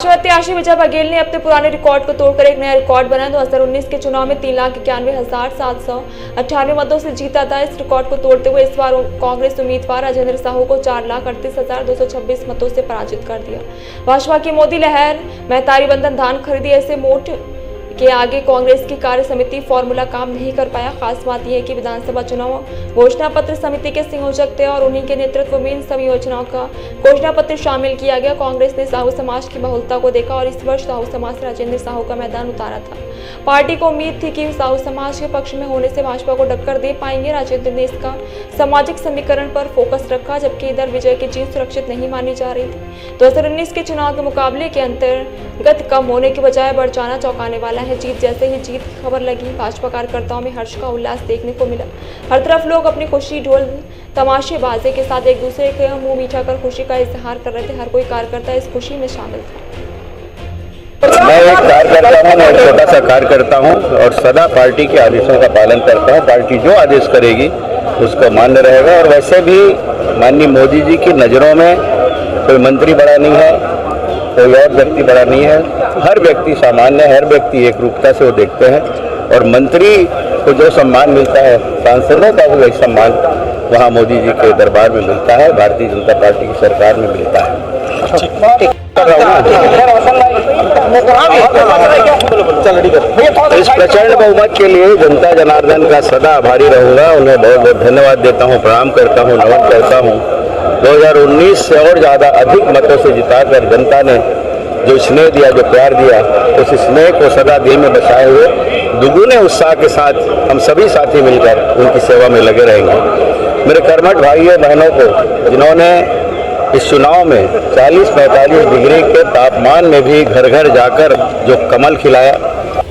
प्रत्याशी विजय बघेल ने अपने पुराने रिकॉर्ड को तोड़कर एक नया रिकॉर्ड बनाया। 2019 के चुनाव में 3,91,798 मतों से जीता था। इस रिकॉर्ड को तोड़ते हुए इस बार कांग्रेस उम्मीदवार राजेंद्र साहू को 4,38,226 मतों से पराजित कर दिया। भाजपा की मोदी लहर में तारी बंधन धान खरीदी ऐसे मोट के आगे कांग्रेस की कार्य समिति फॉर्मूला काम नहीं कर पाया। खास बात यह है कि विधानसभा चुनाव घोषणा पत्र समिति के संयोजक थे और उन्हीं के नेतृत्व में इन सभी योजनाओं का घोषणा पत्र शामिल किया गया। कांग्रेस ने साहू समाज की बहुलता को देखा और इस वर्ष साहू समाज से राजेंद्र साहू का मैदान उतारा था। पार्टी को उम्मीद थी कि साहू समाज के पक्ष में होने से भाजपा को टक्कर दे पाएंगे। राजेंद्र ने इसका सामाजिक समीकरण पर फोकस रखा, जबकि इधर विजय की जीत सुरक्षित नहीं मानी जा रही थी। 2019 के चुनाव के मुकाबले के अंतर्गत कम होने की बजाय बढ़ जाना चौंकाने वाला है। जीत जैसे ही जीत की खबर लगी, भाजपा कार्यकर्ताओं में हर्ष का उल्लास देखने को मिला। हर तरफ लोग अपनी खुशी ढोल तमाशेबाजी के साथ एक दूसरे के मुंह मीठा कर खुशी का इजहार कर रहे थे। हर कोई कार्यकर्ता इस खुशी में शामिल था। मैं एक कार्यकर्ता हूँ, एक छोटा सा कार्यकर्ता हूँ और सदा पार्टी के आदेशों का पालन करता हूँ। पार्टी जो आदेश करेगी उसको मान्य रहेगा। और वैसे भी माननीय मोदी जी की नज़रों में कोई मंत्री बड़ा नहीं है, कोई और व्यक्ति बड़ा नहीं है। हर व्यक्ति सामान्य है, हर व्यक्ति एक रूपता से वो देखते हैं। और मंत्री को जो सम्मान मिलता है, सांसदों का भी वही सम्मान वहाँ मोदी जी के दरबार में मिलता है, भारतीय जनता पार्टी की सरकार में मिलता है। इस प्रचंड बहुमत के लिए जनता जनार्दन का सदा आभारी रहूंगा। उन्हें बहुत बहुत धन्यवाद देता हूं, प्रणाम करता हूं, नमन करता हूं। 2019 से और ज़्यादा अधिक मतों से जिताकर जनता ने जो स्नेह दिया, जो प्यार दिया, उस स्नेह को सदा दिल में बसाए हुए दुगुने उत्साह के साथ हम सभी साथी मिलकर उनकी सेवा में लगे रहेंगे। मेरे कर्मठ भाइयों बहनों को, जिन्होंने इस चुनाव में 40-45 डिग्री के तापमान में भी घर घर जाकर जो कमल खिलाया।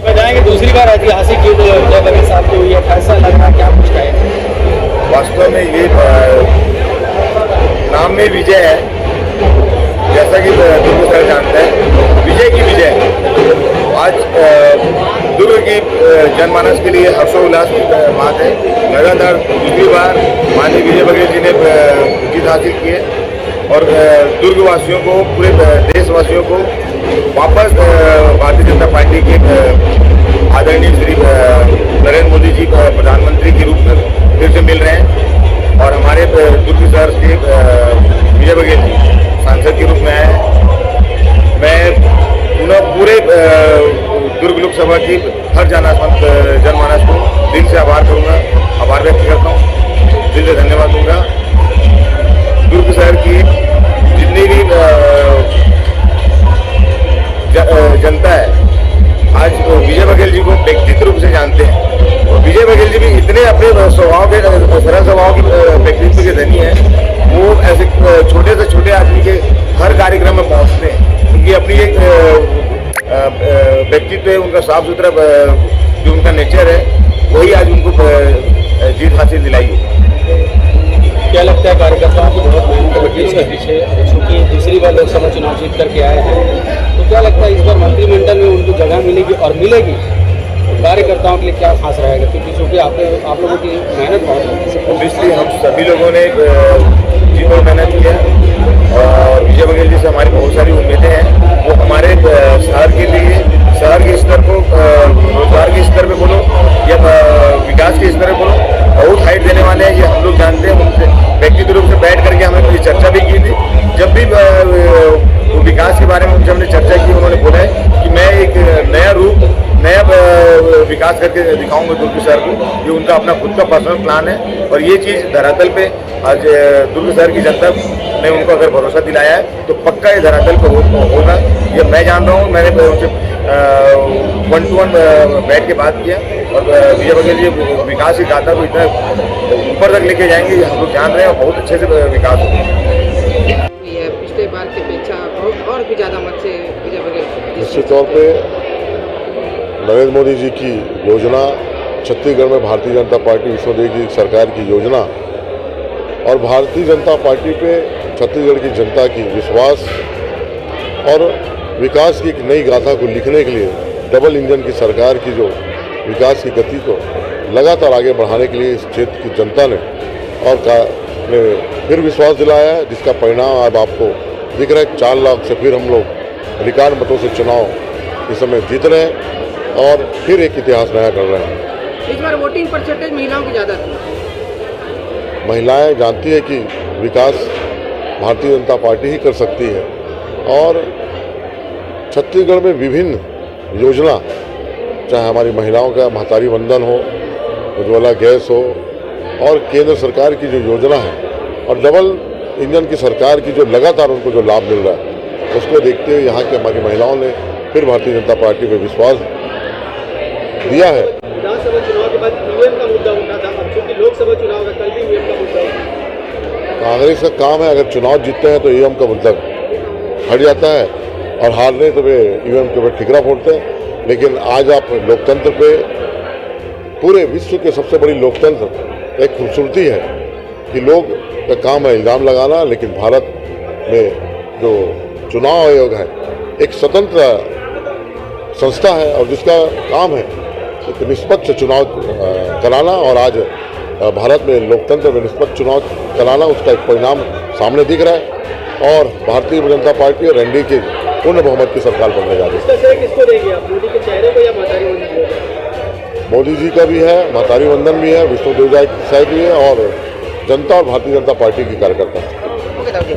जाएंगे दूसरी बार ऐतिहासिक जीत विजय बघेल साहब की हुई है, कैसा लग रहा है, क्या कुछ कहें? वास्तव में ये नाम में विजय है, जैसा कि दुर्ग सर जानते हैं, विजय की विजय। आज दुर्ग की जनमानस के लिए हर्षोल्लास की बात है। लगातार दूसरी बार माननीय विजय बघेल जी ने जीत हासिल की है और दुर्ग वासियों को, पूरे देशवासियों को वापस भारतीय जनता पार्टी के आदरणीय श्री नरेंद्र मोदी जी प्रधानमंत्री के रूप में फिर से मिल रहे हैं। और हमारे दुर्ग शहर के विजय बघेल जी सांसद के रूप में आए हैं। मैं पूरे दुर्ग लोकसभा की हर जनमानस को दिल से आभार करूँगा, आभार व्यक्त करता हूँ, दिल से धन्यवाद दूंगा। दुर्ग शहर की जितनी भी जनता है, आज विजय बघेल जी को व्यक्तिगत रूप से जानते हैं। और विजय बघेल जी भी इतने अपने स्वभाव के, सरल स्वभाव के व्यक्तित्व के धनी हैं। वो ऐसे छोटे से छोटे आदमी के हर कार्यक्रम में पहुंचते हैं। उनकी अपनी एक व्यक्तित्व है, उनका साफ सुथरा जो उनका नेचर है, वही आज उनको जीत हासिल दिलाई है। क्या लगता है कार्यकर्ताओं की बहुत मेहनत लगी इसके पीछे, क्योंकि दूसरी बार लोकसभा चुनाव जीत करके आए हैं, तो क्या लगता है इस बार मंत्रिमंडल में उनको जगह मिलेगी और मिलेगी? कार्यकर्ताओं के लिए क्या खास रहेगा, क्योंकि आप लोगों की मेहनत बहुत है। ऑब्वियसली हम सभी लोगों ने जी पर मेहनत की है और विजय बघेल जी से हमारी बहुत सारी उम्मीदें हैं। वो हमारे शहर के लिए, शहर के स्तर को, रोजगार के स्तर पे बोलो या विकास के स्तर पे बोलो, बहुत हाइट देने वाले हैं, ये हम लोग जानते हैं। उनसे व्यक्तिगत रूप से बैठ करके हमने कोई चर्चा भी की थी। जब भी विकास के बारे में उनसे हमने चर्चा की, उन्होंने बोला है कि मैं एक नया रूप, नया विकास करके दिखाऊंगा दुर्ग शहर को। ये उनका अपना खुद का पर्सनल प्लान है और ये चीज़ धरातल पे आज दुर्ग शहर की जनता ने उनको अगर भरोसा दिलाया है तो पक्का ये धरातल पे होगा। ये मैं जान रहा हूँ, मैंने उनसे 1-to-1 बैठ के बात किया और विजय बघेल जी विकास की गाथा को इतना ऊपर तक लेके जाएंगे, ये हम लोग जान रहे हैं और बहुत अच्छे से विकास होगा। पिछले बार की अपेक्षा बहुत और भी ज़्यादा मत से विजय बघेल निश्चित तौर पे नरेंद्र मोदी जी की योजना, छत्तीसगढ़ में भारतीय जनता पार्टी विश्वदेव की सरकार की योजना और भारतीय जनता पार्टी पे छत्तीसगढ़ की जनता की विश्वास और विकास की एक नई गाथा को लिखने के लिए डबल इंजन की सरकार की जो विकास की गति को लगातार आगे बढ़ाने के लिए इस क्षेत्र की जनता ने और फिर विश्वास दिलाया है, जिसका परिणाम अब आपको दिख रहा है। 4 लाख से फिर हम लोग रिकॉर्ड मतों से चुनाव इस समय जीत रहे हैं और फिर एक इतिहास नया कर रहे हैं। इस बार वोटिंग परसेंटेज महिलाओं की ज़्यादा थी। महिलाएं जानती है कि विकास भारतीय जनता पार्टी ही कर सकती है और छत्तीसगढ़ में विभिन्न योजना, चाहे हमारी महिलाओं का महतारी वंदन हो, उज्ज्वला गैस हो और केंद्र सरकार की जो योजना है और डबल इंजन की सरकार की जो लगातार उनको जो लाभ मिल रहा है, उसको देखते हुए यहाँ की हमारी महिलाओं ने फिर भारतीय जनता पार्टी पर विश्वास दिया है। विधानसभा चुनाव के बाद ईवीएम का मुद्दा उठा था, अब चूंकि लोकसभा चुनाव का कल भी ईवीएम का मुद्दा उठा। कांग्रेस का काम है, अगर चुनाव जीतते हैं तो ईवीएम का मुद्दा हट जाता है और हारने तो वे ईवीएम के ऊपर ठिकरा फोड़ते हैं। लेकिन आज आप लोकतंत्र पे, पूरे विश्व के सबसे बड़ी लोकतंत्र एक खूबसूरती है कि लोग का काम है इल्ज़ाम लगाना, लेकिन भारत में जो चुनाव आयोग है एक स्वतंत्र संस्था है और जिसका काम है एक निष्पक्ष चुनाव कराना, और आज भारत में लोकतंत्र में निष्पक्ष चुनाव कराना, उसका एक परिणाम सामने दिख रहा है और भारतीय जनता पार्टी और एनडीए की पूर्ण बहुमत की सरकार बनने जा रही है। इसका श्रेय किसको देंगे आप, मोदी के चेहरे को या महतारी वंदन को? मोदी जी का भी है, महतारी वंदन भी है, विष्णुदेव साय भी है और जनता और भारतीय जनता पार्टी के कार्यकर्ता। ओके,